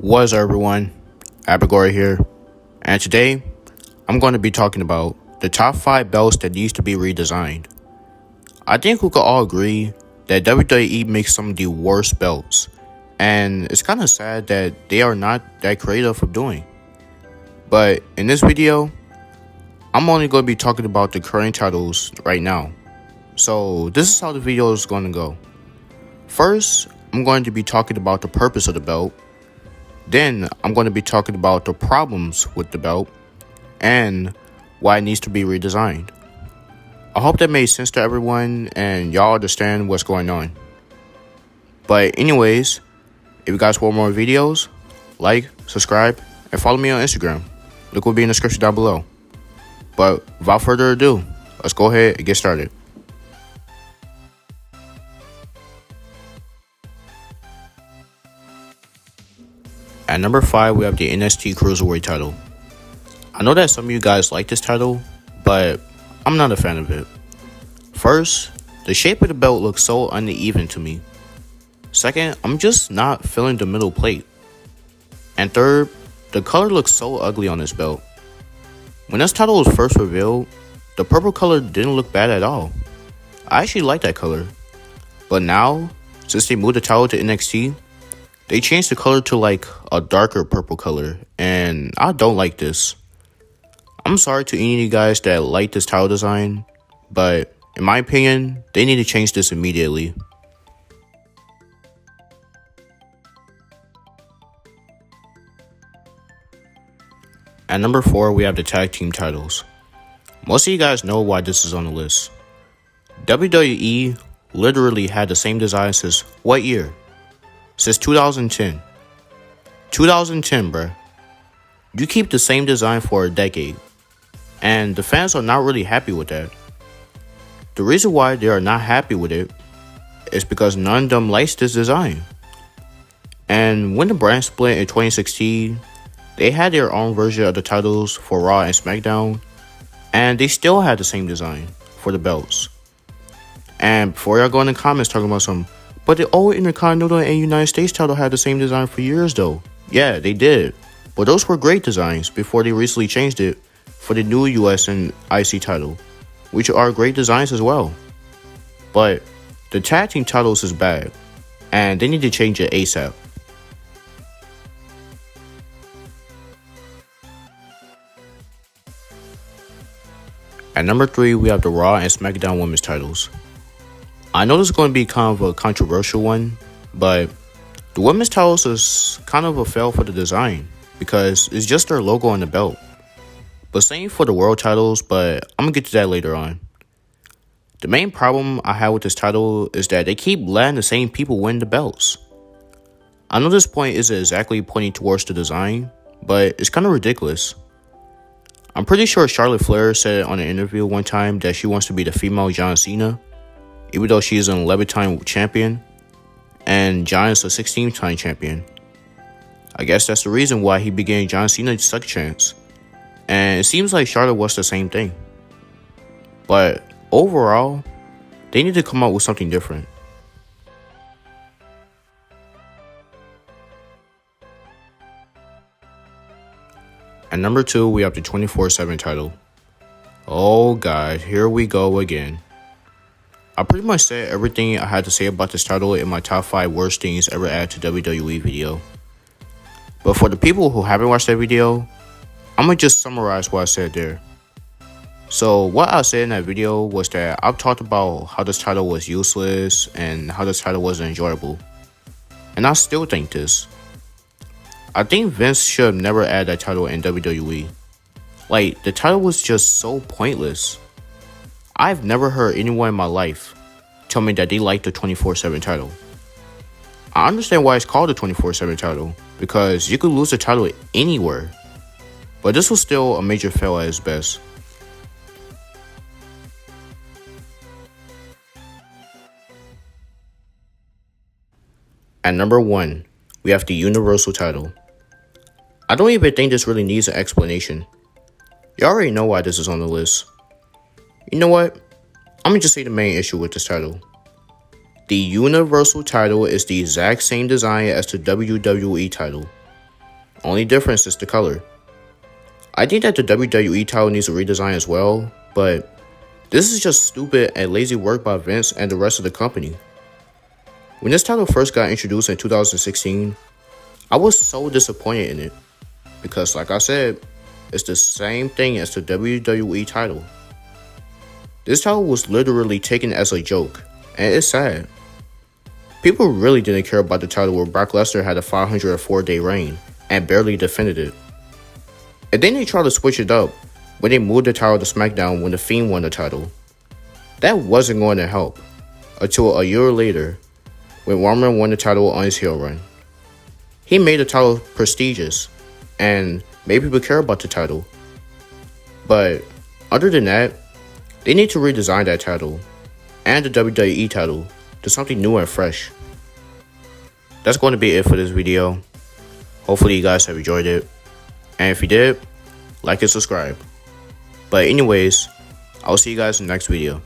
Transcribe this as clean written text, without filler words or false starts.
What's up, everyone? Abigail here, and today I'm going to be talking about the top 5 belts that needs to be redesigned. I think we could all agree that WWE makes some of the worst belts, and it's kind of sad that they are not that creative of doing. But in this video, I'm only going to be talking about the current titles right now. So this is how the video is going to go. First, I'm going to be talking about the purpose of the belt. Then I'm going to be talking about the problems with the belt and why it needs to be redesigned. I hope that made sense to everyone and y'all understand what's going on. But anyways, if you guys want more videos, like, subscribe, and follow me on Instagram. Link will be in the description down below. But without further ado, let's go ahead and get started. At number 5, we have the NXT Cruiserweight Title. I know that some of you guys like this title, but I'm not a fan of it. First, the shape of the belt looks so uneven to me. Second, I'm just not feeling the middle plate. And third, the color looks so ugly on this belt. When this title was first revealed, the purple color didn't look bad at all. I actually like that color. But now, since they moved the title to NXT, they changed the color to like a darker purple color, and I don't like this. I'm sorry to any of you guys that like this title design, but in my opinion, they need to change this immediately. At number 4, we have the Tag Team Titles. Most of you guys know why this is on the list. WWE literally had the same design since what year? Since 2010. 2010, bruh. You keep the same design for a decade. And the fans are not really happy with that. The reason why they are not happy with it is because none of them likes this design. And when the brand split in 2016, they had their own version of the titles for Raw and SmackDown. And they still had the same design for the belts. And before y'all go in the comments talking about but the old Intercontinental and United States title had the same design for years though. Yeah, they did. But those were great designs before they recently changed it for the new US and IC title, which are great designs as well. But the tag team titles is bad, and they need to change it ASAP. At number 3, we have the Raw and SmackDown Women's titles. I know this is going to be kind of a controversial one, but the women's titles is kind of a fail for the design because it's just their logo on the belt. But same for the world titles, but I'm going to get to that later on. The main problem I have with this title is that they keep letting the same people win the belts. I know this point isn't exactly pointing towards the design, but it's kind of ridiculous. I'm pretty sure Charlotte Flair said on an interview one time that she wants to be the female John Cena, even though she is an 11-time champion, and John is a 16-time champion. I guess that's the reason why he began John Cena's second chance. And it seems like Charlotte wants the same thing. But overall, they need to come up with something different. At number 2, we have the 24/7 title. Oh god, here we go again. I pretty much said everything I had to say about this title in my top 5 worst things ever added to WWE video. But for the people who haven't watched that video, I'm going to just summarize what I said there. So what I said in that video was that I've talked about how this title was useless and how this title wasn't enjoyable. And I still think this. I think Vince should have never added that title in WWE. Like, the title was just so pointless. I've never heard anyone in my life tell me that they like the 24/7 title. I understand why it's called the 24/7 title, because you could lose the title anywhere. But this was still a major fail at its best. At number 1, we have the Universal title. I don't even think this really needs an explanation. You already know why this is on the list. You know what? I'm gonna just say the main issue with this title. The Universal title is the exact same design as the WWE title. Only difference is the color. I think that the WWE title needs a redesign as well, but this is just stupid and lazy work by Vince and the rest of the company. When this title first got introduced in 2016, I was so disappointed in it because, like I said, it's the same thing as the WWE title. This title was literally taken as a joke, and it's sad. People really didn't care about the title where Brock Lesnar had a 504-day reign and barely defended it. And then they tried to switch it up when they moved the title to SmackDown when The Fiend won the title. That wasn't going to help until a year later when Roman won the title on his heel run. He made the title prestigious and made people care about the title. But other than that, they need to redesign that title and the WWE title to something new and fresh. That's going to be it for this video. Hopefully you guys have enjoyed it. And if you did, like and subscribe. But anyways, I'll see you guys in the next video.